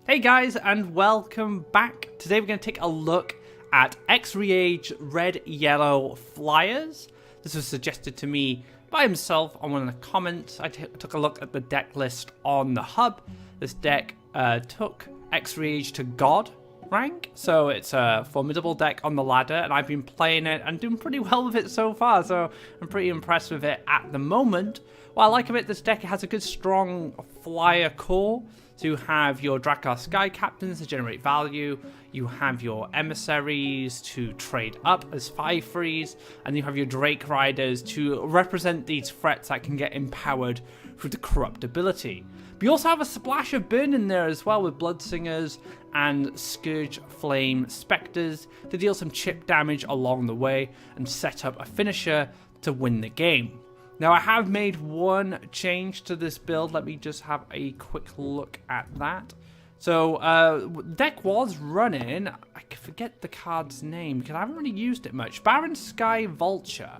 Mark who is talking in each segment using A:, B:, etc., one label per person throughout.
A: Hey guys, and welcome back. Today we're going to take a look at Xreage red-yellow flyers. This was suggested to me by himself on one of the comments. I took a look at the deck list on the hub. This deck took Xreage to God rank, so it's a formidable deck on the ladder, and I've been playing it and doing pretty well with it so far, so I'm pretty impressed with it at the moment. What I like about this deck, it has a good strong flyer core. So you have your Drakkar Sky Captains to generate value, you have your Emissaries to trade up as 5/3s, and you have your Drake Riders to represent these threats that can get empowered through the corrupt ability. But you also have a splash of burn in there as well with Bloodsingers and Scourge Flame Spectres to deal some chip damage along the way and set up a finisher to win the game. Now, I have made one change to this build. Let me just have a quick look at that. So, deck was running, I forget the card's name because I haven't really used it much. Baron Sky Vulture.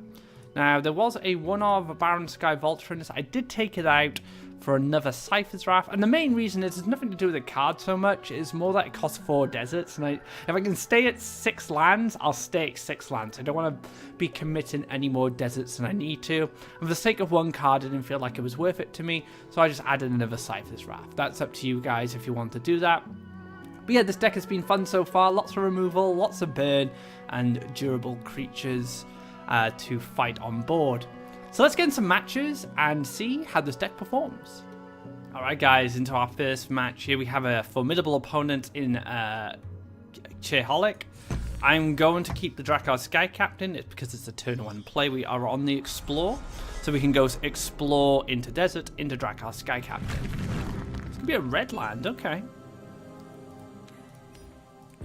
A: Now, there was a one-of Baron Sky Vulture in this. I did take it out for another Cypher's Wrath, and the main reason is it's nothing to do with the card so much. It's more that it costs 4 deserts, and if I can stay at 6 lands, I'll stay at 6 lands. I don't want to be committing any more deserts than I need to. And for the sake of one card, I didn't feel like it was worth it to me, so I just added another Cypher's Wrath. That's up to you guys if you want to do that. But yeah, this deck has been fun so far. Lots of removal, lots of burn, and durable creatures to fight on board. So let's get in some matches and see how this deck performs. Alright guys, into our first match here. We have a formidable opponent in Xreage. I'm going to keep the Drakkar Sky Captain. It's because it's a turn 1 play. We are on the Explore. So we can go Explore into Desert, into Drakkar Sky Captain. It's going to be a red land, okay.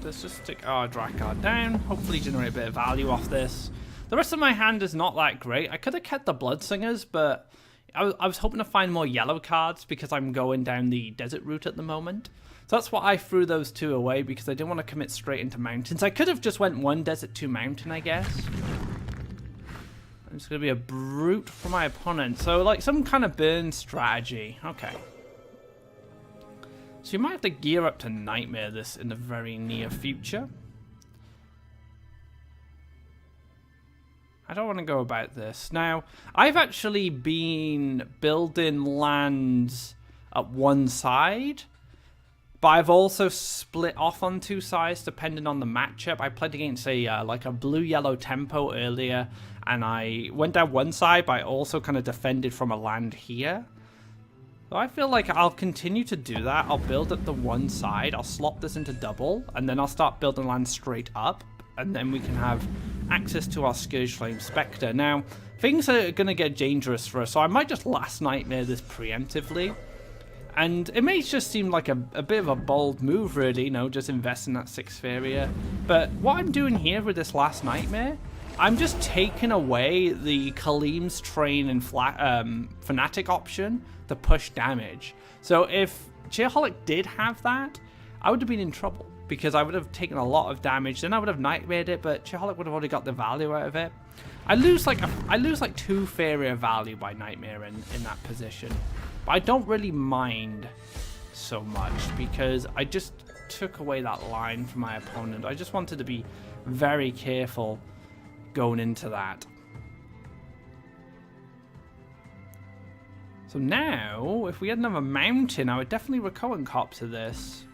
A: Let's just stick our Drakkar down. Hopefully generate a bit of value off this. The rest of my hand is not that great. I could have kept the Bloodsingers, but I was hoping to find more yellow cards because I'm going down the desert route at the moment. So that's why I threw those 2 away, because I didn't want to commit straight into mountains. I could have just went 1 desert, 2 mountain, I guess. It's going to be a brute for my opponent. So like some kind of burn strategy. Okay. So you might have to gear up to Nightmare this in the very near future. I don't want to go about this. Now, I've actually been building lands at one side, but I've also split off on 2 sides depending on the matchup. I played against a like a blue-yellow tempo earlier, and I went down one side, but I also kind of defended from a land here. So I feel like I'll continue to do that. I'll build at the one side, I'll slot this into double, and then I'll start building land straight up, and then we can have access to our Scourge Flame Spectre. Now, things are going to get dangerous for us, so I might just last Nightmare this preemptively. And it may just seem like a bit of a bold move, really, you know, just invest in that 6 Faeria. But what I'm doing here with this last Nightmare, I'm just taking away the Khalim's Train and Fanatic option to push damage. So if Xreage did have that, I would have been in trouble, because I would have taken a lot of damage, then I would have Nightmared it, but Xreage would have already got the value out of it. I lose like 2 Faeria value by Nightmare in that position. But I don't really mind so much, because I just took away that line from my opponent. I just wanted to be very careful going into that. So now, if we had another mountain, I would definitely Recurrent Cop to this.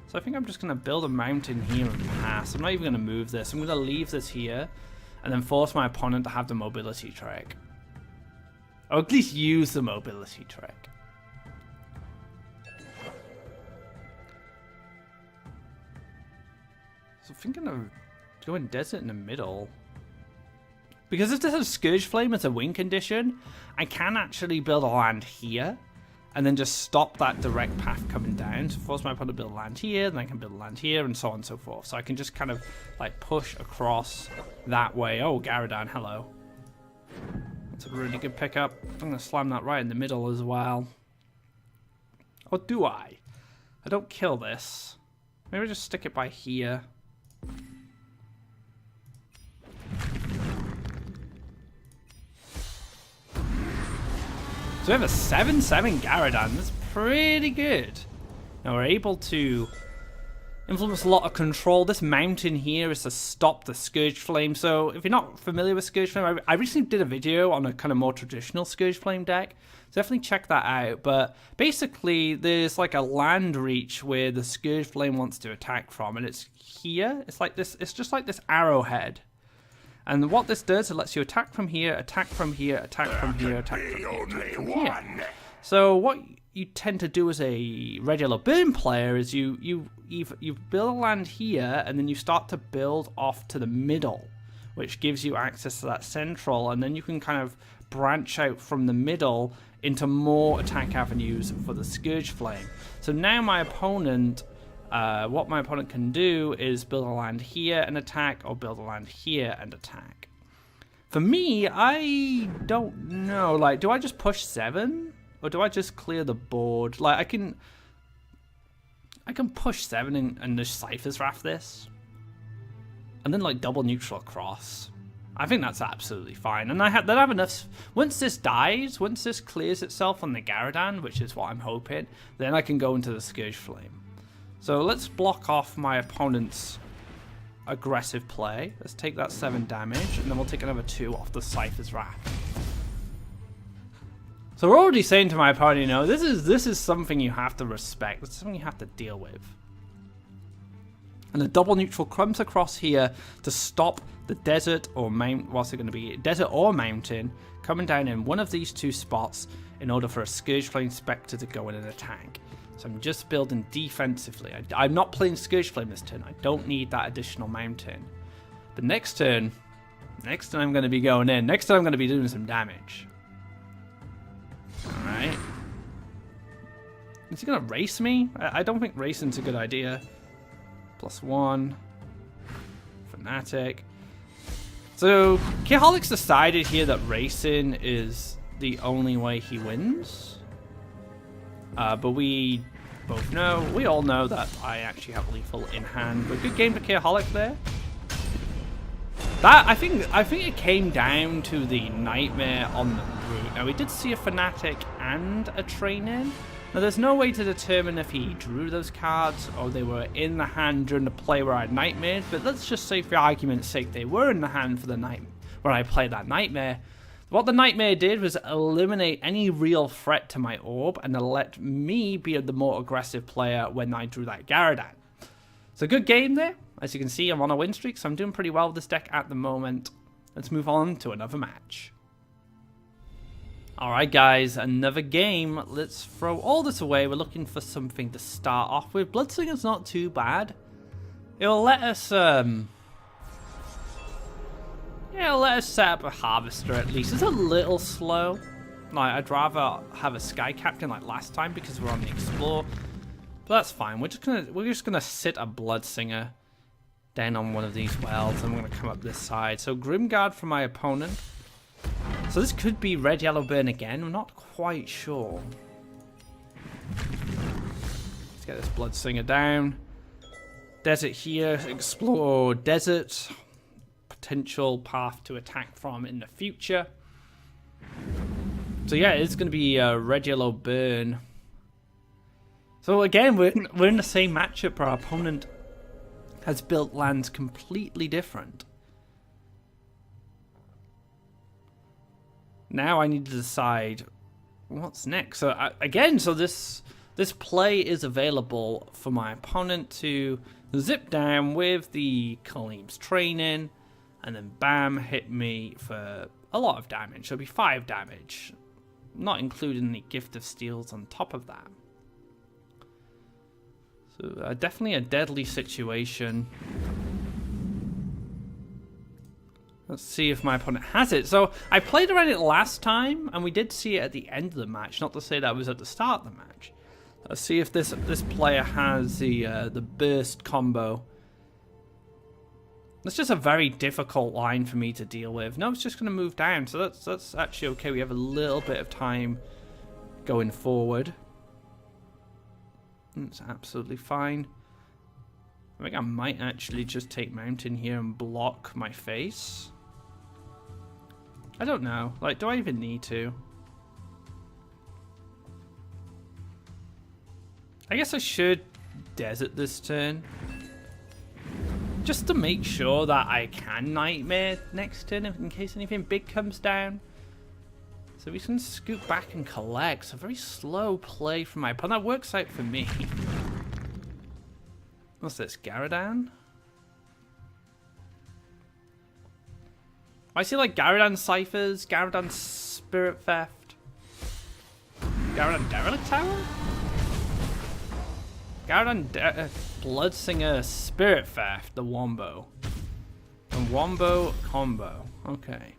A: So I think I'm just going to build a mountain here and pass. I'm not even going to move this. I'm going to leave this here and then force my opponent to have the mobility trick. Or at least use the mobility trick. So I'm thinking of going desert in the middle. Because if this has Scourge Flame as a win condition, I can actually build a land here and then just stop that direct path coming down. So force my opponent to build a land here, then I can build a land here, and so on and so forth. So I can just kind of like push across that way. Oh, Garadan, hello. That's a really good pickup. I'm going to slam that right in the middle as well. Or do I? I don't kill this. Maybe just stick it by here. So we have a 7/7 Garadan. That's pretty good. Now we're able to influence a lot of control. This mountain here is to stop the Scourge Flame. So if you're not familiar with Scourge Flame, I recently did a video on a kind of more traditional Scourge Flame deck. So definitely check that out. But basically, there's like a land reach where the Scourge Flame wants to attack from, and it's here. It's like this. It's just like this arrowhead. And what this does, it lets you attack from here, attack from here, attack from here, attack from here, attack from here. So what you tend to do as a red, yellow, burn player is you build a land here, and then you start to build off to the middle, which gives you access to that central, and then you can kind of branch out from the middle into more attack avenues for the Scourge Flame. So now my opponent, what my opponent can do is build a land here and attack, or build a land here and attack. For me, I don't know. Like, do I just push 7? Or do I just clear the board? Like, I can push 7 and just Cypher's Wrath this. And then, like, double neutral across. I think that's absolutely fine. And then I have enough... Once this dies, once this clears itself on the Garadan, which is what I'm hoping, then I can go into the Scourge Flame. So let's block off my opponent's aggressive play. Let's take that 7 damage, and then we'll take another 2 off the Cypher's Wrath. So we're already saying to my opponent, you know, this is something you have to respect. This is something you have to deal with. And the double neutral comes across here to stop the desert or mountain. What's it going to be? Desert or mountain coming down in one of these 2 spots in order for a Scourge Flame Spectre to go in and attack. So I'm just building defensively. I'm not playing Scourge Flame this turn. I don't need that additional mountain. But next turn I'm going to be going in. Next turn I'm going to be doing some damage. Alright. Is he going to race me? I don't think racing's a good idea. +1. Fanatic. So, Chaotic's decided here that racing is the only way he wins. But we all know that I actually have lethal in hand. But good game for Chaotic there. That I think it came down to the Nightmare on the route. Now we did see a Fanatic and a Train-In. Now there's no way to determine if he drew those cards or they were in the hand during the play where I Nightmared, but let's just say for argument's sake they were in the hand for the night where I played that Nightmare. What the Nightmare did was eliminate any real threat to my orb and let me be the more aggressive player when I drew that Garadan. So good game there. As you can see, I'm on a win streak, so I'm doing pretty well with this deck at the moment. Let's move on to another match. Alright guys, another game. Let's throw all this away. We're looking for something to start off with. Bloodsinger's not too bad. It'll let us set up a Harvester at least. It's a little slow. Like, I'd rather have a Sky Captain like last time because we're on the Explore. But that's fine. We're just gonna sit a Bloodsinger down on one of these wells, and we're gonna come up this side. So Grimguard for my opponent. So this could be red, yellow, burn again. I'm not quite sure. Let's get this Bloodsinger down. Desert here. Explore desert. Potential path to attack from in the future. So yeah, it's going to be red, yellow, burn. So again, we're in the same matchup. Our opponent has built lands completely different. Now I need to decide what's next. So again, so this play is available for my opponent to zip down with the Kaleem's Train-In, and then bam, hit me for a lot of damage. So it'll be 5 damage, not including the Gift of Steels on top of that. So definitely a deadly situation. Let's see if my opponent has it. So I played around it last time, and we did see it at the end of the match. Not to say that was at the start of the match. Let's see if this player has the burst combo. That's just a very difficult line for me to deal with. No, it's just going to move down, so that's actually okay. We have a little bit of time going forward. It's absolutely fine. I think I might actually just take Mountain here and block my face. I don't know. Like, do I even need to? I guess I should desert this turn. Just to make sure that I can Nightmare next turn in case anything big comes down. So we can scoot back and collect. So very slow play from my opponent. That works out for me. What's this? Garadan? I see like Garadan Ciphers, Garadan Spirit Theft, Garadan Derelict Tower? Garadan Bloodsinger Spirit Theft, the Wombo. The Wombo combo. Okay.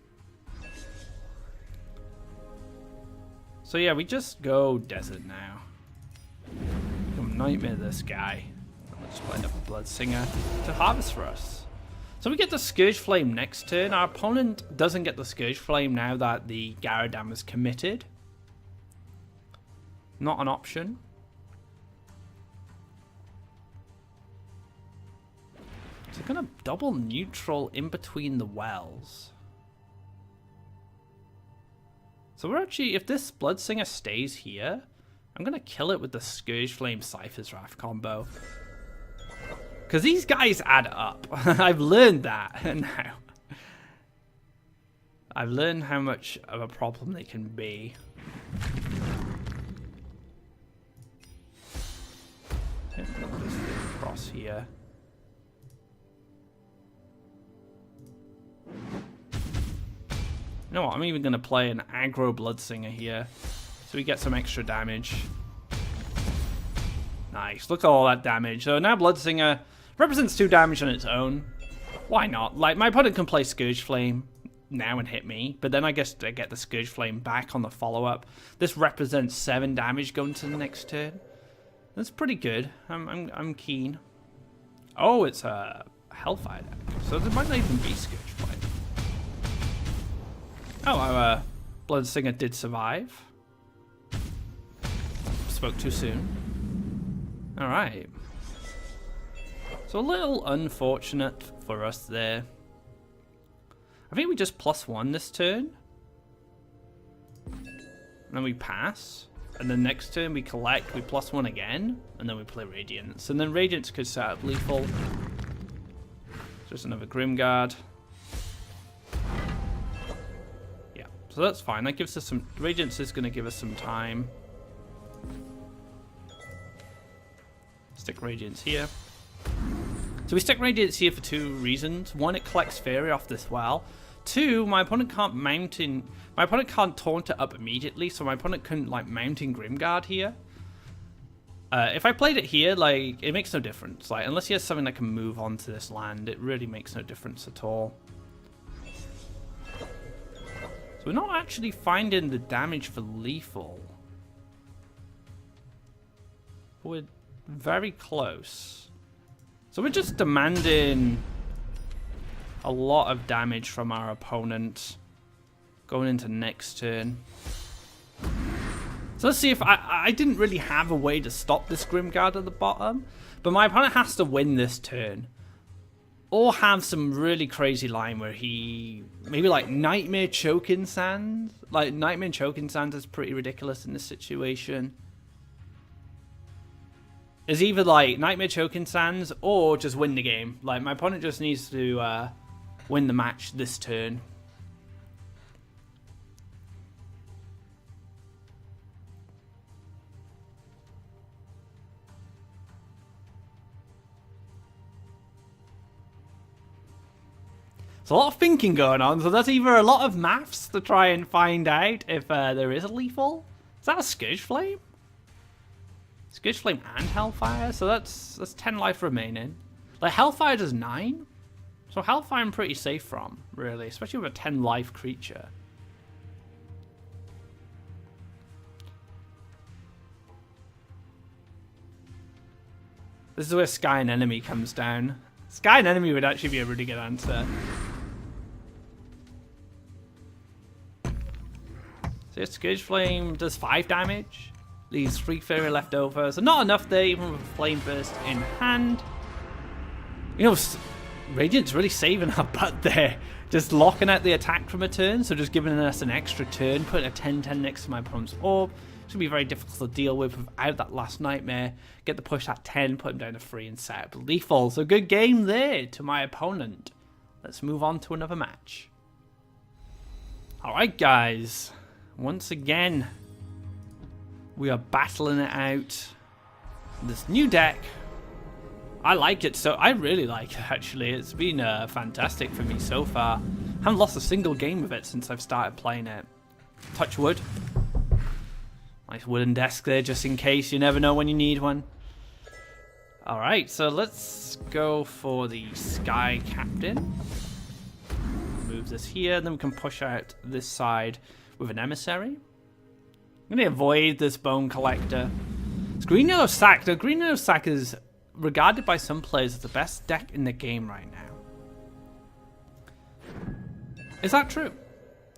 A: So yeah, we just go Desert now. Come Nightmare this guy. We'll just play up a Bloodsinger to harvest for us. So we get the Scourge Flame next turn. Our opponent doesn't get the Scourge Flame now that the Garadan is committed. Not an option. So we're going to double neutral in between the wells. So we're actually, if this Bloodsinger stays here, I'm going to kill it with the Scourge Flame Cypher's Wrath combo. Because these guys add up. I've learned that now. I've learned how much of a problem they can be. Across here. You know what? I'm even going to play an Aggro Bloodsinger here. So we get some extra damage. Nice. Look at all that damage. So now Bloodsinger represents 2 damage on its own. Why not? Like, my opponent can play Scourge Flame now and hit me, but then I guess I get the Scourge Flame back on the follow-up. This represents 7 damage going to the next turn. That's pretty good. I'm keen. Oh, it's a Hellfire deck, so there might not even be Scourge Flame. Oh, our Bloodsinger did survive. Spoke too soon. Alright. So a little unfortunate for us there. I think we just +1 this turn. And then we pass. And then next turn we collect, we +1 again. And then we play Radiance. And then Radiance could set up lethal. Just another Grimguard. Yeah, so that's fine. That gives us some... Radiance is going to give us some time. Stick Radiance here. So we stick Radiance here for 2 reasons. 1, it collects Faeria off this well. 2, my opponent can't mount in... My opponent can't taunt it up immediately, so my opponent couldn't, like, mount in Grimguard here. If I played it here, like, it makes no difference. Like, unless he has something that can move onto this land, it really makes no difference at all. So we're not actually finding the damage for lethal. But we're very close. So we're just demanding a lot of damage from our opponent going into next turn. So let's see if I didn't really have a way to stop this Grimguard at the bottom, but my opponent has to win this turn. Or have some really crazy line where he maybe like Nightmare Choking Sands. Like Nightmare Choking Sands is pretty ridiculous in this situation. Is either like Nightmare Choking Sands or just win the game. Like my opponent just needs to win the match this turn. There's a lot of thinking going on, so that's either a lot of maths to try and find out if there is a lethal. Is that a Scourge Flame? Scourge Flame and Hellfire, so that's 10 life remaining. Like, Hellfire does 9, so Hellfire I'm pretty safe from, really, especially with a 10 life creature. This is where Sky and Enemy comes down. Sky and Enemy would actually be a really good answer. So Scourge Flame does 5 damage. Leaves 3 Faeria left over. So not enough there, even with a Flame Burst in hand. You know, Radiant's really saving our butt there. Just locking out the attack from a turn, so just giving us an extra turn, putting a 10-10 next to my opponent's orb. It's going to be very difficult to deal with without that last nightmare. Get the push at 10, put him down to 3 and set up lethal. So good game there to my opponent. Let's move on to another match. Alright guys, once again, we are battling it out. This new deck, I like it, so I really like it actually. It's been fantastic for me so far. Haven't lost a single game with it since I've started playing it. Touch wood. Nice wooden desk there just in case, you never know when you need one. Alright, so let's go for the Sky Captain. Move this here, and then we can push out this side with an Emissary. I'm going to avoid this Bone Collector. It's Green Yellow Sack. The Green Yellow Sack is regarded by some players as the best deck in the game right now. Is that true?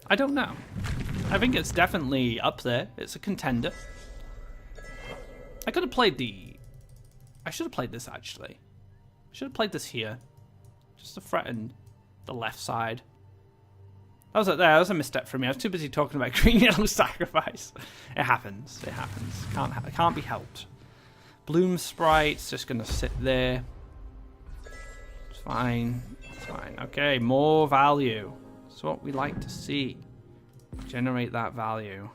A: I don't know. I think it's definitely up there. It's a contender. I could have played the... I should have played this actually. I should have played this here. Just to threaten the left side. That was a misstep for me. I was too busy talking about Green Yellow Sacrifice. It happens. It happens. It can't be helped. Bloom Sprite's just going to sit there. It's fine. It's fine. Okay, more value. That's what we like to see. Generate that value.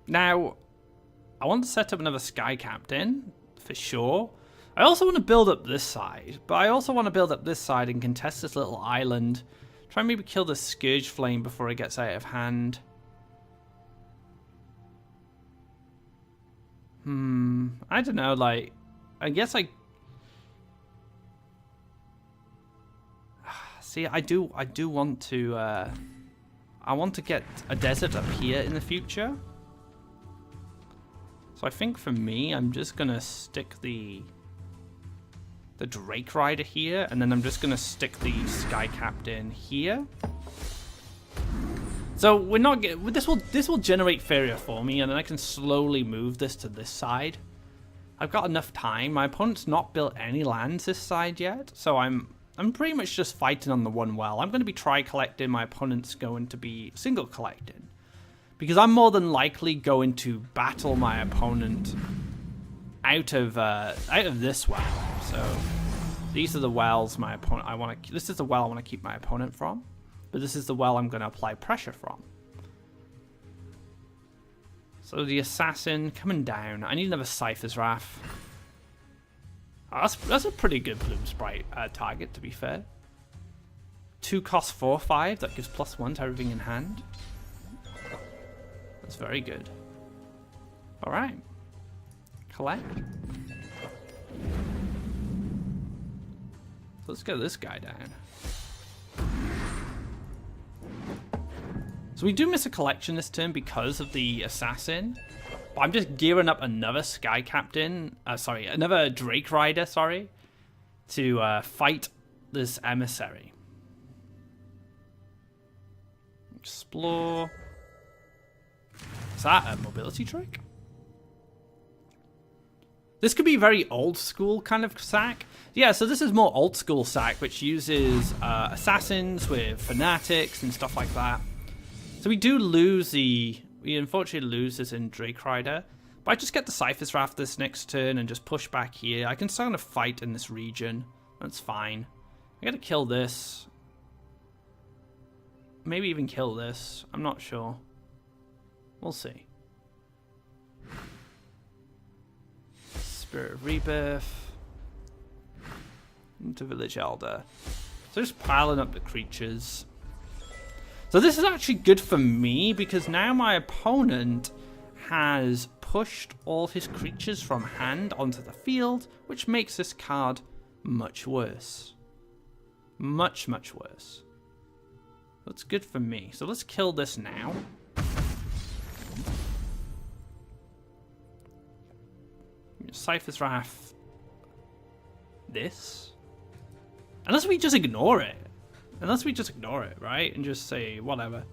A: Now, I want to set up another Sky Captain, for sure. I also want to build up this side, but I also want to build up this side and contest this little island. Try and maybe kill the Scourge Flame before it gets out of hand. I don't know, like, I guess I... See, I do want to, I want to get a desert up here in the future. So I think for me, I'm just going to stick the Drake Rider here, and then I'm just going to stick the Sky Captain here. So we're not this will generate Faeria for me, and then I can slowly move this to this side. I've got enough time. My opponent's not built any lands this side yet, so I'm pretty much just fighting on the one well. I'm going to be tri-collecting. My opponent's going to be single collecting, because I'm more than likely going to battle my opponent out of this well. So these are the wells my opponent this is the well I want to keep my opponent from, but this is the well I'm going to apply pressure from. So the assassin coming down. I need another Cypher's Wrath. Oh, that's a pretty good Bloom Sprite target, to be fair. 2 cost 4/5. That gives +1 to everything in hand. That's very good. All right. Collect. Let's get this guy down. So we do miss a collection this turn because of the assassin. But I'm just gearing up another Sky Captain. Another Drake Rider, to fight this Emissary. Explore. Is that a mobility trick? This could be very old school kind of sack. Yeah, so this is more old school sack, which uses assassins with fanatics and stuff like that. So we unfortunately lose this in Drake Rider. But I just get the Cypher's Wrath this next turn and just push back here. I can start a fight in this region. That's fine. I gotta kill this. Maybe even kill this. I'm not sure. We'll see. Spirit of Rebirth. Into Village Elder. So just piling up the creatures. So this is actually good for me, because now my opponent has pushed all his creatures from hand onto the field, which makes this card much worse. Much, much worse. That's good for me. So let's kill this now. Cypher's Wrath. This. Unless we just ignore it. Right? And just say, whatever. And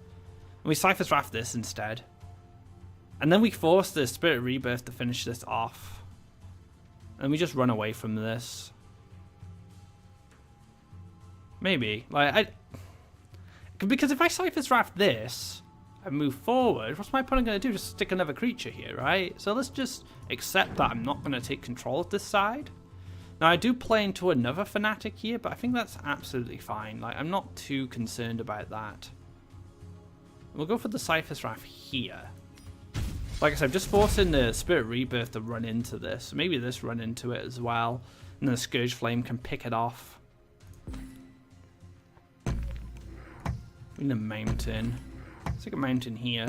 A: we Cypher's Wrath this instead. And then we force the Spirit Rebirth to finish this off. And we just run away from this. Maybe. Because if I Cypher's Wrath this and move forward, what's my opponent going to do? Just stick another creature here, right? So let's just accept that I'm not going to take control of this side. Now, I do play into another Fanatic here, but I think that's absolutely fine. I'm not too concerned about that. We'll go for the Cypher's Wrath here. Like I said, just forcing the Spirit Rebirth to run into this. Maybe this run into it as well. And then the Scourge Flame can pick it off. We need a mountain. Let's take a mountain here.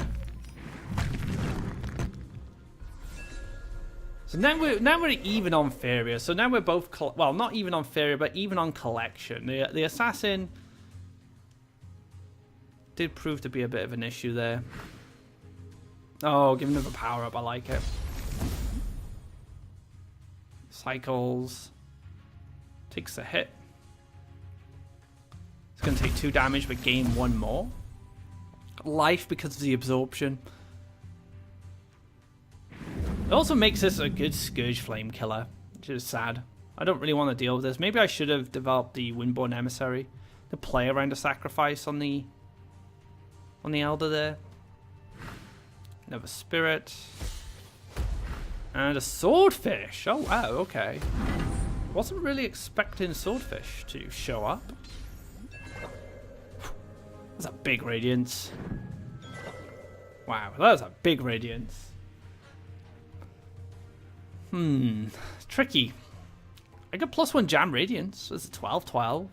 A: So now we're even on Faeria. So now we're both, well, not even on Faeria, but even on Collection. The Assassin did prove to be a bit of an issue there. Oh, give another power up. I like it. Cycles. Takes a hit. It's going to take 2 damage, but gain 1 more. Life because of the absorption. It also makes this a good Scourge Flame killer, which is sad. I don't really want to deal with this. Maybe I should have developed the Windborn Emissary to play around a sacrifice on the Elder there. Another Spirit. And a Swordfish. Oh wow, okay. Wasn't really expecting Swordfish to show up. That's a big Radiance. Wow, that was a big Radiance. Tricky. I got +1 Jam Radiance. It's a 12/12.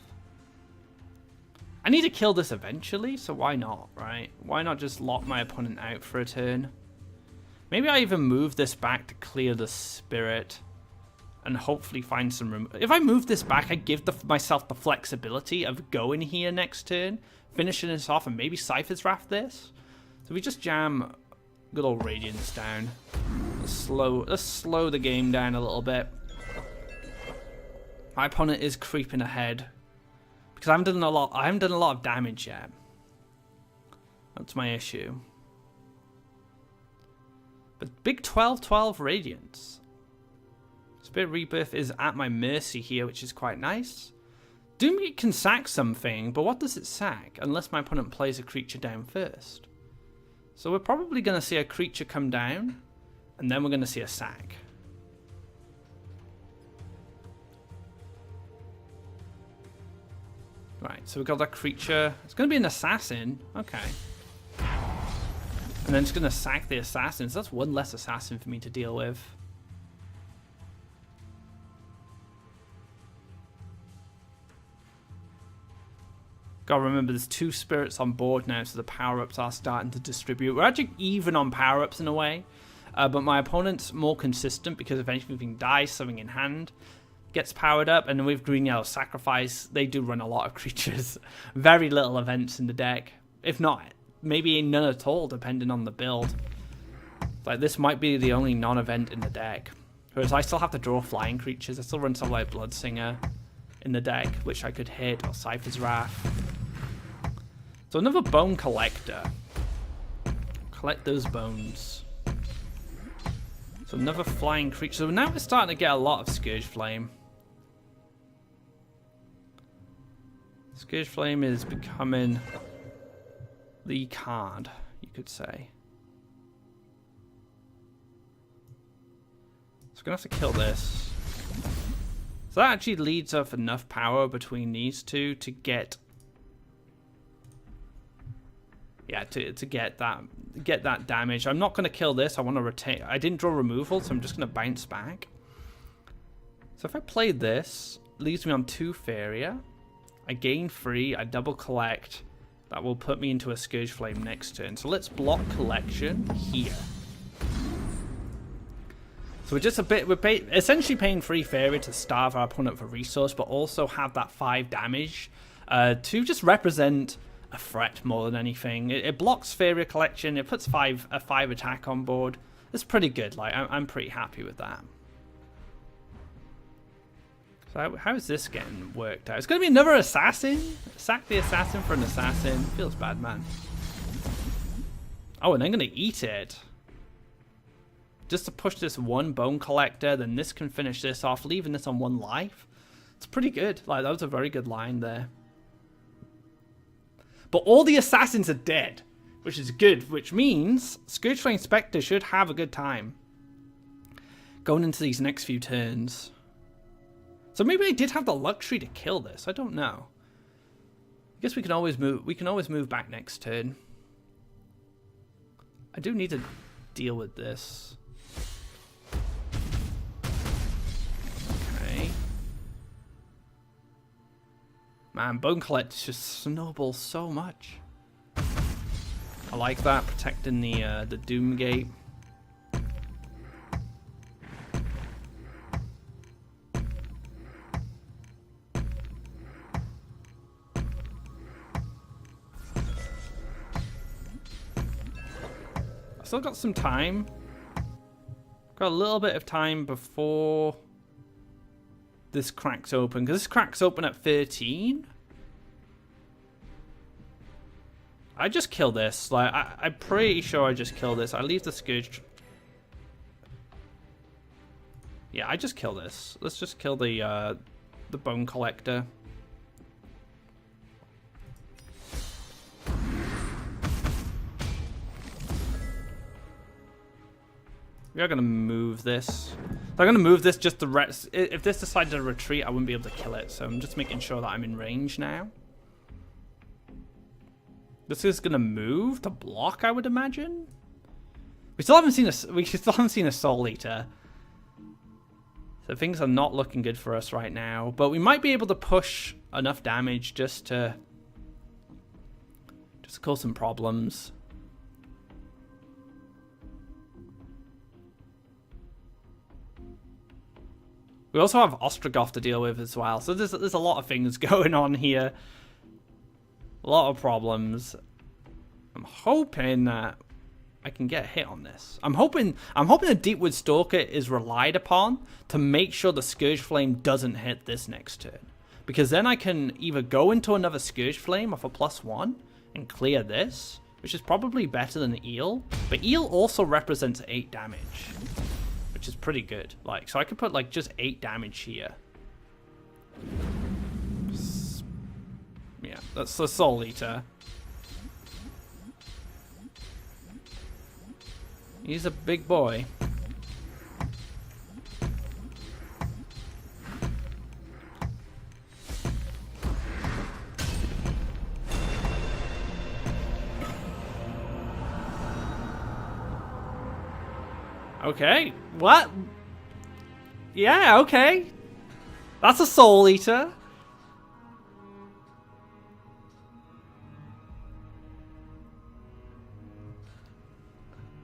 A: I need to kill this eventually, so why not, right? Why not just lock my opponent out for a turn? Maybe I even move this back to clear the Spirit and hopefully find some room. If I move this back, I give myself the flexibility of going here next turn, finishing this off, and maybe Cypher's Wrath this. So we just jam good old Radiance down. Let's slow the game down a little bit. My opponent is creeping ahead because I haven't done a lot of damage yet. That's my issue. But big 12/12 Radiance. Spirit Rebirth is at my mercy here, which is quite nice. Doomgate can sack something, but what does it sack? Unless my opponent plays a creature down first. So we're probably going to see a creature come down, and then we're going to see a sack. Right, so we've got that creature. It's going to be an assassin. Okay. And then it's going to sack the assassins. That's one less assassin for me to deal with. Gotta remember there's 2 spirits on board now, so the power-ups are starting to distribute. We're actually even on power-ups in a way. But my opponent's more consistent because if anything dies, something in hand gets powered up. And then with Green Yellow Sacrifice, they do run a lot of creatures. Very little events in the deck. If not, maybe none at all, depending on the build. Like, this might be the only non-event in the deck. Whereas I still have to draw flying creatures. I still run something like Bloodsinger in the deck, which I could hit, or Cypher's Wrath. So another Bone Collector. Collect those bones. So another flying creature. So now we're starting to get a lot of Scourge Flame. Scourge Flame is becoming the card, you could say. So I'm going to have to kill this. So that actually leads up enough power between these two to get... Yeah, to get that damage. I'm not going to kill this. I want to retain... I didn't draw removal, so I'm just going to bounce back. So if I play this, it leaves me on 2 Faeria. I gain 3. I double collect. That will put me into a Scourge Flame next turn. So let's block collection here. So we're just we're essentially paying 3 Faeria to starve our opponent for resource, but also have that 5 damage to just represent a threat more than anything. It blocks Faeria collection. It puts a 5 attack on board. It's pretty good. Like I'm pretty happy with that. So how is this getting worked out? It's going to be another assassin. Sack the assassin for an assassin. Feels bad, man. Oh, and I'm going to eat it. just to push this one bone collector, then this can finish this off, leaving this on 1 life. It's pretty good. Like, that was a very good line there. But all the assassins are dead, which is good, which means Scourge Flame Spectre should have a good time going into these next few turns. So maybe I did have the luxury to kill this. I don't know. I guess we can always move. We can always move back next turn. I do need to deal with this. Okay. Man, Bone Collect just snowballs so much. I like that, protecting the Doom Gate. Still got some time. Got a little bit of time before this cracks open, because this cracks open at 13. I just kill this. Like, I'm pretty sure I just kill this. I leave the Scourge. Yeah, I just kill this. Let's just kill the Bone Collector. We are going to move this. I'm going to move this just to... If this decided to retreat, I wouldn't be able to kill it. So I'm just making sure that I'm in range now. This is going to move to block, I would imagine. We still haven't seen a Soul Eater. So things are not looking good for us right now. But we might be able to push enough damage just to cause some problems. We also have Ostrogoth to deal with as well, so there's a lot of things going on here. A lot of problems. I'm hoping that I can get a hit on this. I'm hoping the Deepwood Stalker is relied upon to make sure the Scourge Flame doesn't hit this next turn. Because then I can either go into another Scourge Flame off a +1 and clear this, which is probably better than Eel. But Eel also represents 8 damage. Which is pretty good. Like, so I could put like just 8 damage here. Yeah, that's the Soul Eater. He's a big boy. Okay, what? Yeah, okay. That's a Soul Eater.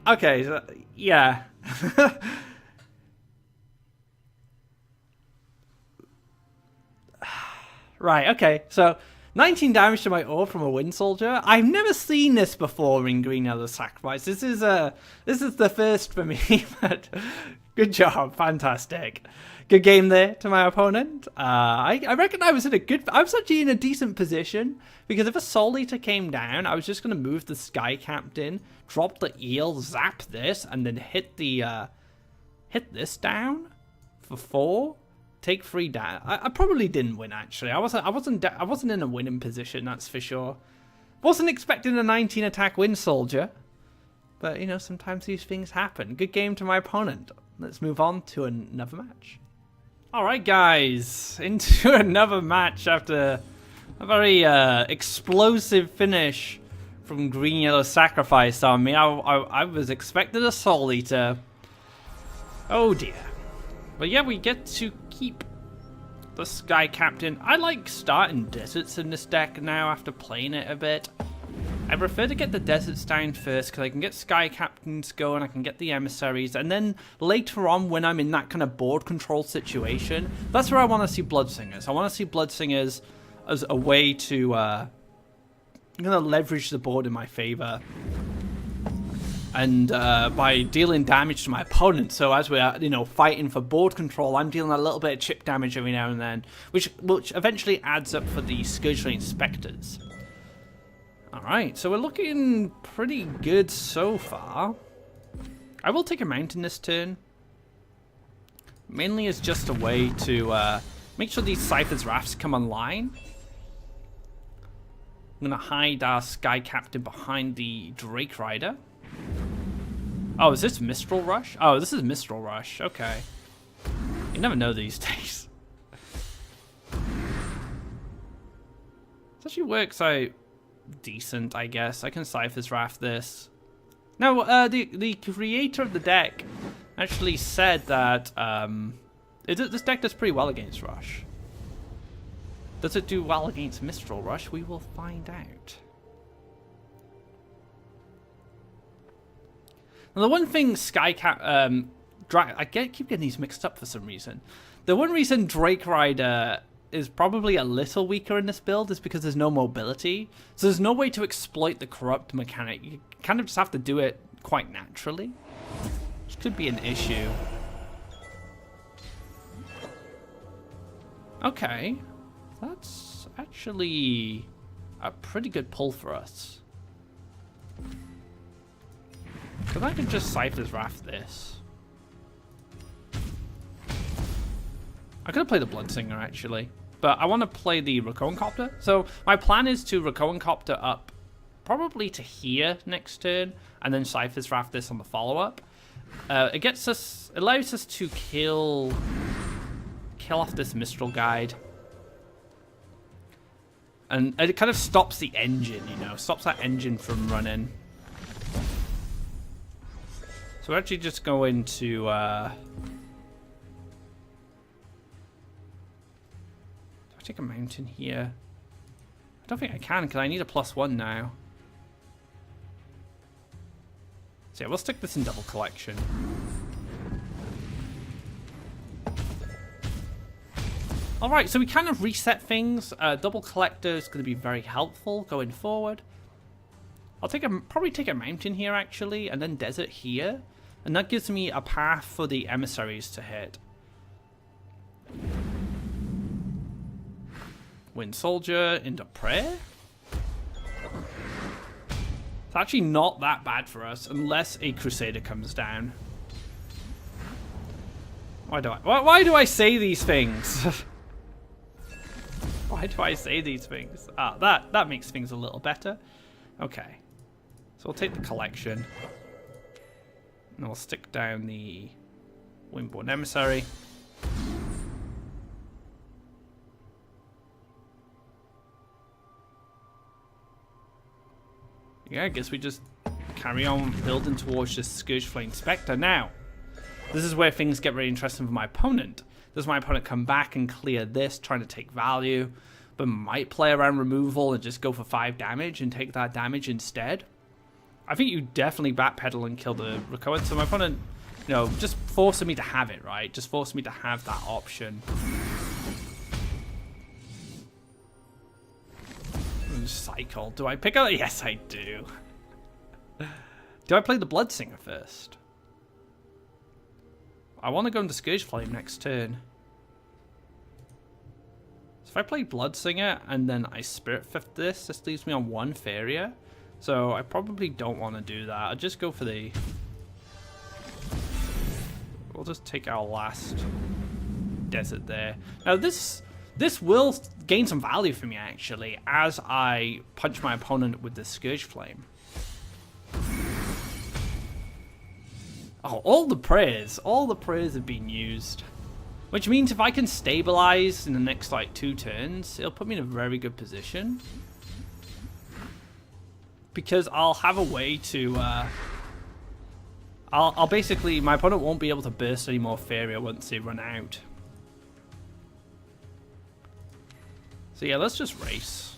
A: Okay, so, yeah. Right, okay, so 19 damage to my orb from a Wind Soldier. I've never seen this before in Green Yellow Sacrifice. This is the first for me, but good job, fantastic. Good game there to my opponent. I reckon I was actually in a decent position, because if a Soul Eater came down, I was just going to move the Sky Captain, drop the Eel, zap this, and then hit this down for 4. Take 3 down. I probably didn't win, actually. I wasn't in a winning position, that's for sure. Wasn't expecting a 19 attack Wind Soldier, but you know, sometimes these things happen. Good game to my opponent. Let's move on to another match. All right, guys, into another match after a very explosive finish from Green Yellow Sacrifice on me. I was expecting a Soul Eater. Oh dear. But yeah, we get to keep the Sky Captain. I like starting deserts in this deck now after playing it a bit. I prefer to get the deserts down first because I can get Sky Captains going, I can get the emissaries, and then later on when I'm in that kind of board control situation, that's where I want to see Bloodsingers. I want to see Bloodsingers as a way to leverage the board in my favor. And by dealing damage to my opponent, so as we're fighting for board control, I'm dealing a little bit of chip damage every now and then, which eventually adds up for the Scourge Flame Spectres. All right, so we're looking pretty good so far. I will take a mountain this turn. Mainly as just a way to make sure these Cypher's Rafts come online. I'm going to hide our Sky Captain behind the Drake Rider. Oh, is this Mistral Rush? Oh, this is Mistral Rush. Okay. You never know these days. This actually works out decent, I guess. I can Cypher's Raft this. Now, the creator of the deck actually said that this deck does pretty well against Rush. Does it do well against Mistral Rush? We will find out. Now, the one thing I keep getting these mixed up for some reason. The one reason Drake Rider is probably a little weaker in this build is because there's no mobility. So there's no way to exploit the corrupt mechanic. You kind of just have to do it quite naturally. Which could be an issue. Okay. That's actually a pretty good pull for us. Because I can just Cypher's Raft this. I could have played the Bloodsinger actually, but I want to play the Rakoan Copter. So my plan is to Rakoan Copter up probably to here next turn, and then Cypher's Raft this on the follow-up. It allows us to kill off this Mistral Guide. And it kind of stops the engine, you know, stops that engine from running. So we're actually just going to... do I take a mountain here? I don't think I can, because I need a +1 now. So yeah, we'll stick this in double collection. Alright, so we kind of reset things. Double collector is going to be very helpful going forward. I'll probably take a mountain here actually, and then desert here. And that gives me a path for the emissaries to hit. Wind Soldier into Prayer. It's actually not that bad for us, unless a Crusader comes down. Why do I say these things? Why do I say these things? Ah, that makes things a little better. Okay. So we'll take the collection. And we'll stick down the Windborne Emissary. Yeah, I guess we just carry on building towards this Scourge Flame Spectre. Now, this is where things get very interesting for my opponent. Does my opponent come back and clear this, trying to take value, but might play around removal and just go for 5 damage and take that damage instead? I think you definitely backpedal and kill the Rakoan. So my opponent, you know, just forcing me to have it, right? Just forcing me to have that option. Cycle. Do I pick up? Yes, I do. Do I play the Bloodsinger first? I want to go into Scourge Flame next turn. So if I play Bloodsinger and then I Spirit Fifth this leaves me on 1 Faeria. So I probably don't want to do that. I'll just go for the... We'll just take our last desert there. Now this will gain some value for me actually as I punch my opponent with the Scourge Flame. Oh, all the prayers have been used. Which means if I can stabilize in the next like 2 turns, it'll put me in a very good position. Because I'll have a way to, I'll basically, my opponent won't be able to burst any more Faeria once they run out. So yeah, let's just race.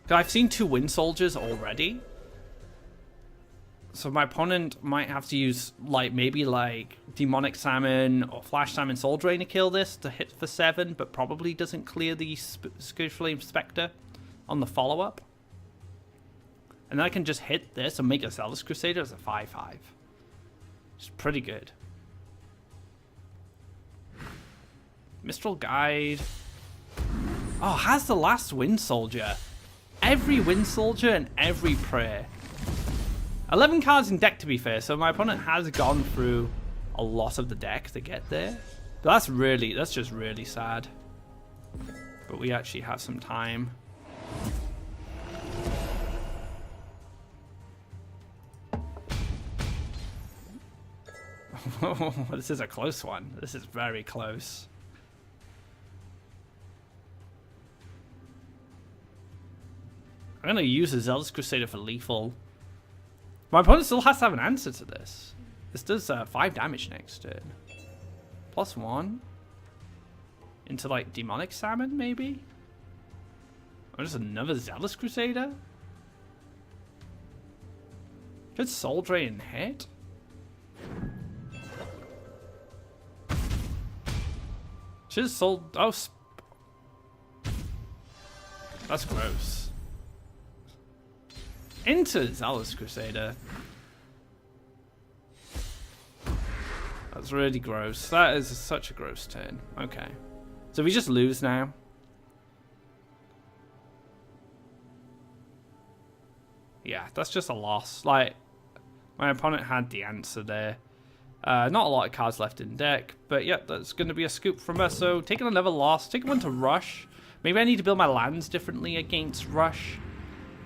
A: I've seen 2 Wind Soldiers already. So my opponent might have to use maybe Demonic Salmon or Flash Salmon Soul Drain to kill this to hit for 7, but probably doesn't clear the Scourge Flame Spectre on the follow-up. And then I can just hit this and make a Zealous Crusader as a 5/5. It's pretty good. Mistral Guide. Oh, has the last Wind Soldier. every Wind Soldier and every Prayer. 11 cards in deck, to be fair, so my opponent has gone through a lot of the deck to get there. But that's just really sad. But we actually have some time. This is a close one. This is very close. I'm going to use the Zealous Crusader for lethal. My opponent still has to have an answer to this. This does 5 damage next turn. +1. Into like Demonic Salmon, maybe? Or just another Zealous Crusader? Could Soul Drain hit? Should have sold. Oh, that's gross. Into Zealous Crusader. That's really gross. That is such a gross turn. Okay. So we just lose now. Yeah, that's just a loss. Like, my opponent had the answer there. Not a lot of cards left in deck, but yeah, that's going to be a scoop from us. So taking another loss, taking one to Rush. Maybe I need to build my lands differently against Rush.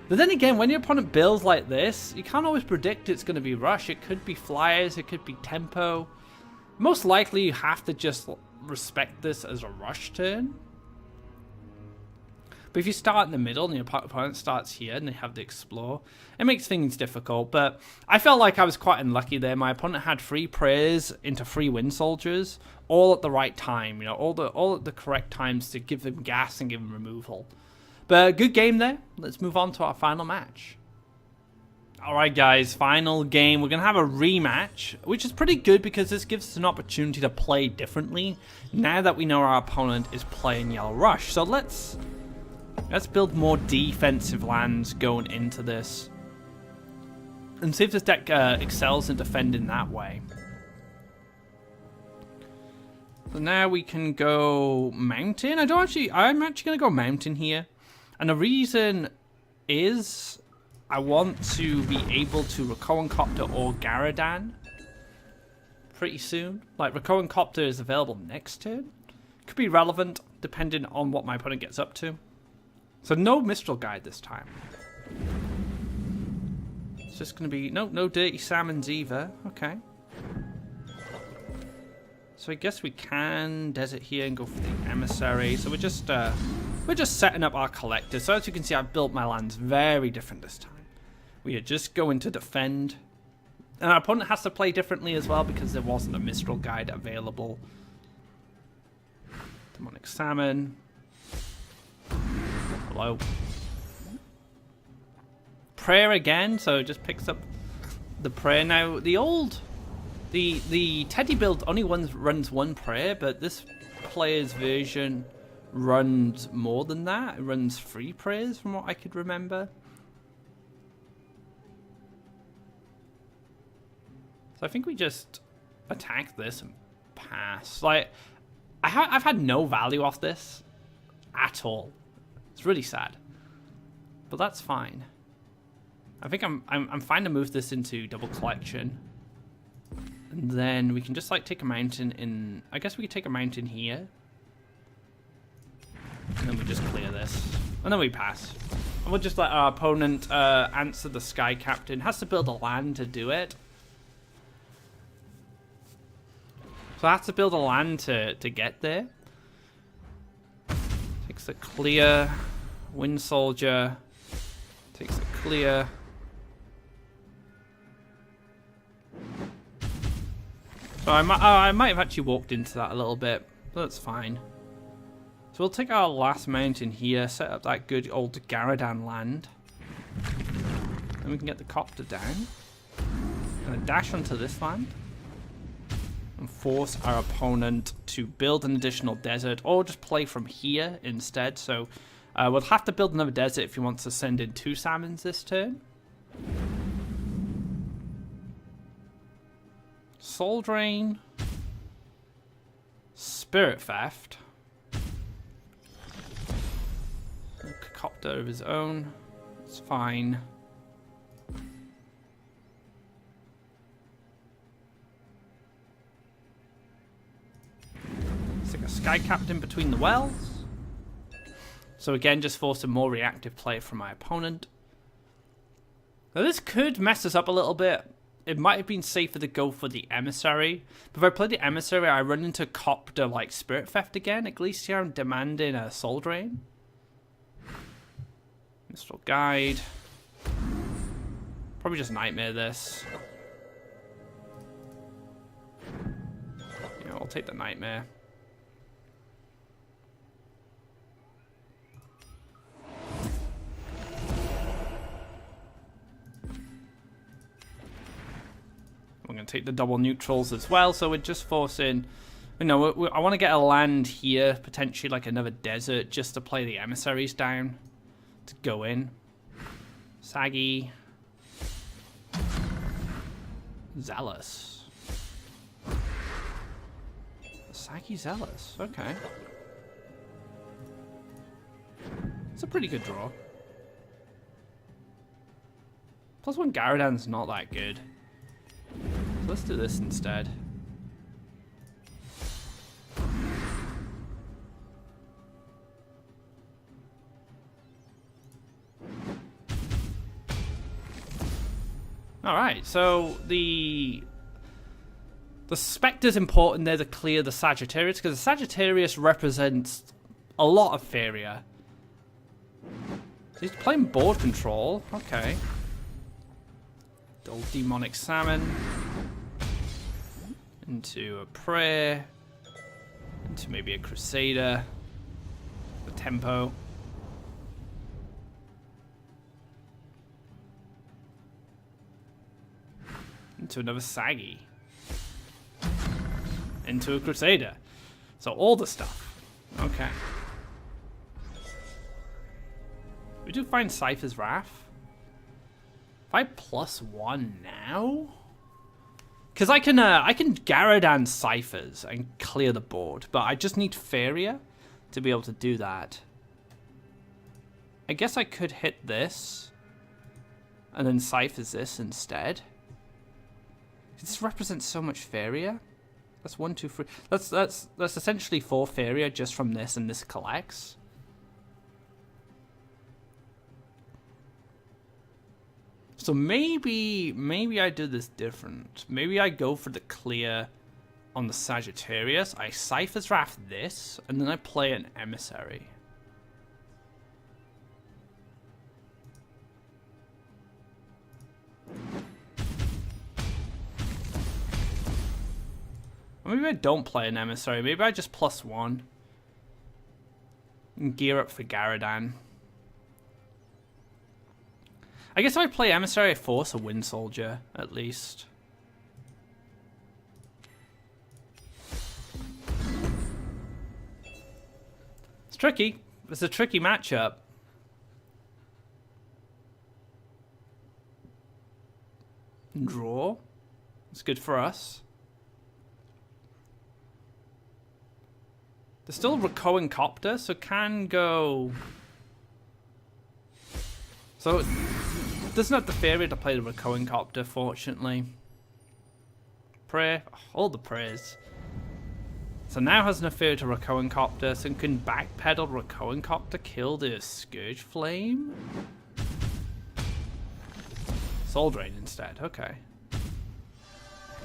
A: But then again, when your opponent builds like this, you can't always predict it's going to be Rush. It could be Flyers, it could be Tempo. Most likely you have to just respect this as a Rush turn. But if you start in the middle and your opponent starts here and they have the Explore, it makes things difficult. But I felt like I was quite unlucky there. My opponent had 3 Prayers into 3 Wind Soldiers, all at the right time. You know, all at the correct times to give them gas and give them removal. But good game there. Let's move on to our final match. Alright guys, final game. We're going to have a rematch, which is pretty good because this gives us an opportunity to play differently now that we know our opponent is playing Yellow Rush. So let's build more defensive lands going into this and see if this deck excels in defending that way. So now we can go Mountain. I'm actually going to go Mountain here. And the reason is I want to be able to Recoan Copter or Garadan pretty soon. Like, Recoan Copter is available next turn. Could be relevant depending on what my opponent gets up to. So no Mistral Guide this time. It's just going to be... No Dirty Salmons either. Okay. So I guess we can Desert here and go for the Emissary. So we're just setting up our collector. So as you can see, I've built my lands very different this time. We are just going to defend. And our opponent has to play differently as well because there wasn't a Mistral Guide available. Demonic Salmon. Hello. Prayer again, so it just picks up the Prayer. Now, the Teddy build only runs 1 Prayer, but this player's version runs more than that. It runs 3 Prayers from what I could remember. So I think we just attack this and pass. Like, I've had no value off this at all. It's really sad, but that's fine. I think I'm fine to move this into double collection, and then we can just like take a mountain in. I guess we could take a mountain here, and then we just clear this, and then we pass. And we'll just let our opponent answer the Sky Captain. Has to build a land to do it. So I have to build a land to get there. Takes a clear. Wind Soldier. Takes a clear. So I might have actually walked into that a little bit. But that's fine. So we'll take our last mountain here. Set up that good old Garadan land. Then we can get the Copter down. And then dash onto this land. And force our opponent to build an additional desert, or just play from here instead. So we'll have to build another desert if he wants to send in 2 salmons this turn. Soul Drain, Spirit Theft, Copter of his own. It's fine. Stick a Sky Captain between the wells. So again, just force a more reactive play from my opponent. Now this could mess us up a little bit. It might have been safer to go for the Emissary. But if I play the Emissary, I run into Copter like Spirit Theft again. At least here I'm demanding a Soul Drain. Mistral Guide. Probably just Nightmare this. Yeah, I'll take the Nightmare. I'm going to take the double neutrals as well, so we're just forcing... You know, I want to get a land here, potentially like another desert, just to play the emissaries down. To go in. Saggy. Zealous. Saggy Zealous, okay. It's a pretty good draw. +1 Garadan's not that good. So let's do this instead. Alright, so the Spectre's important there to clear the Sagittarius, because the Sagittarius represents a lot of Faeria. So he's playing board control, okay. Old Demonic Salmon. Into a Prayer. Into maybe a Crusader. A Tempo. Into another Saggy. Into a Crusader. So all the stuff. Okay. We do find Cypher's Wrath. If I +1 now? Because I can Garadan Ciphers and clear the board, but I just need Faeria to be able to do that. I guess I could hit this and then Ciphers this instead. This represents so much Faeria. That's 1, 2, 3. That's essentially 4 Faeria just from this, and this collects. So maybe I do this different. Maybe I go for the clear on the Sagittarius. I Cypher's Wrath this, and then I play an Emissary. Or maybe I don't play an Emissary. Maybe I just +1. And gear up for Garadan. I guess if I play Emissary, I force a Wind Soldier, at least. It's tricky. It's a tricky matchup. Draw. It's good for us. There's still Recoing Copter, so can go... So, it doesn't have the Faeria to play the Recoing Copter, fortunately. Prayer. All the prayers. So now has enough Faeria to Recoing Copter, so can backpedal Recoing Copter, kill the Scourge Flame? Soul Drain instead, okay.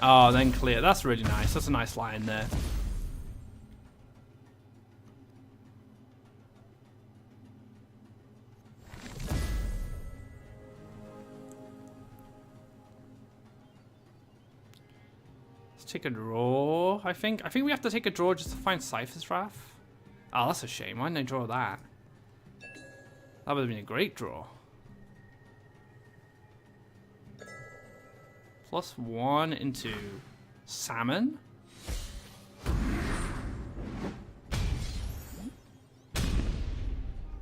A: Oh, then clear. That's really nice. That's a nice line there. Take a draw, I think. I think we have to take a draw just to find Cypher's Wrath. Oh, that's a shame. Why didn't I draw that? That would have been a great draw. +1 into Salmon.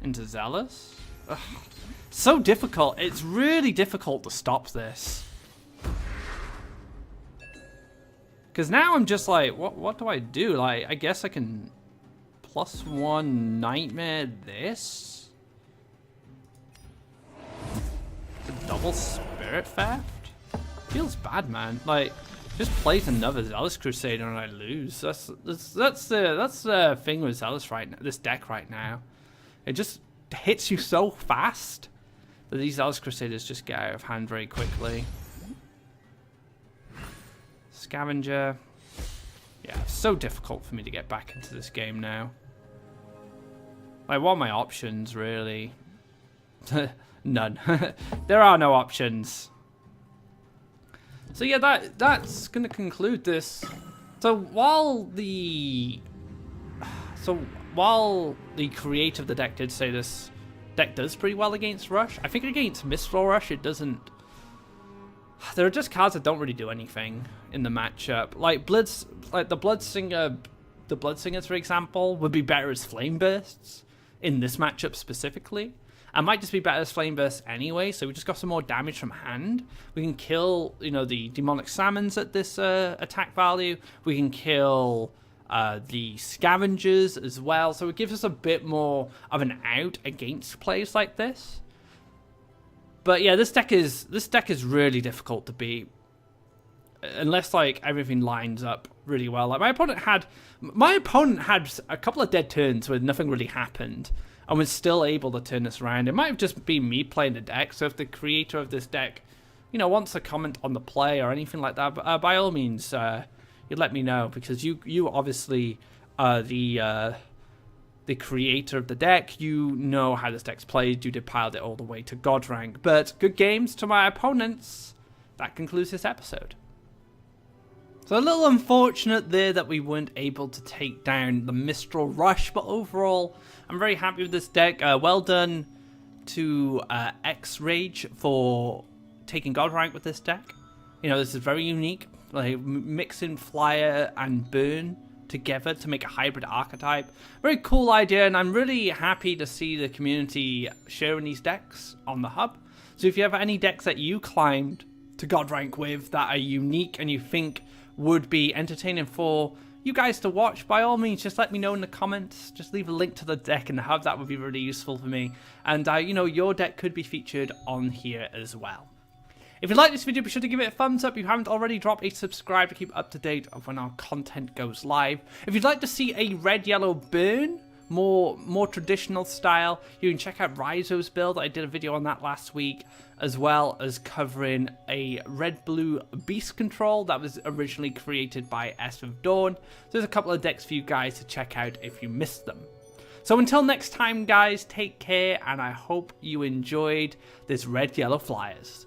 A: Into Zealous. Ugh. So difficult. It's really difficult to stop this. Because now I'm just like, what do I do? Like, I guess I can +1 Nightmare this? double Spirit Theft? Feels bad, man. Like, just plays another Zealous Crusader and I lose. That's the thing with Zealous this deck right now. It just hits you so fast that these Zealous Crusaders just get out of hand very quickly. Scavenger. Yeah, it's so difficult for me to get back into this game now. Like, what are my options, really? None. There are no options. So yeah, that's gonna conclude this. So while the creator of the deck did say this deck does pretty well against Rush, I think against Mistral Rush it doesn't. There are just cards that don't really do anything in the matchup. Like the Bloodsingers, for example, would be better as Flame Bursts in this matchup specifically. I might just be better as Flame Burst anyway, so we just got some more damage from hand. We can kill, the Demonic Salmons at this attack value. We can kill the Scavengers as well, so it gives us a bit more of an out against plays like this. But yeah, this deck is really difficult to beat unless like everything lines up really well. Like my opponent had a couple of dead turns where nothing really happened, and was still able to turn this around. It might have just been me playing the deck, so if the creator of this deck, wants to comment on the play or anything like that, by all means, you let me know, because you obviously are the creator of the deck. You know how this deck's played. You did pilot it all the way to God rank. But good games to my opponents. That concludes this episode. So a little unfortunate there that we weren't able to take down the Mistral Rush, but overall, I'm very happy with this deck. Well done to Xreage for taking God rank with this deck. This is very unique. Like mixing Flyer and Burn together to make a hybrid archetype. Very cool idea, and I'm really happy to see the community sharing these decks on the hub. So if you have any decks that you climbed to God rank with that are unique and you think would be entertaining for you guys to watch, by all means, just let me know in the comments. Just leave a link to the deck in the hub. That would be really useful for me. And, your deck could be featured on here as well. If you like this video, be sure to give it a thumbs up. If you haven't already, drop a subscribe to keep up to date of when our content goes live. If you'd like to see a red-yellow burn, more traditional style, you can check out Rizo's build. I did a video on that last week, as well as covering a red-blue beast control that was originally created by S of Dawn. So there's a couple of decks for you guys to check out if you missed them. So until next time, guys, take care, and I hope you enjoyed this red-yellow Flyers.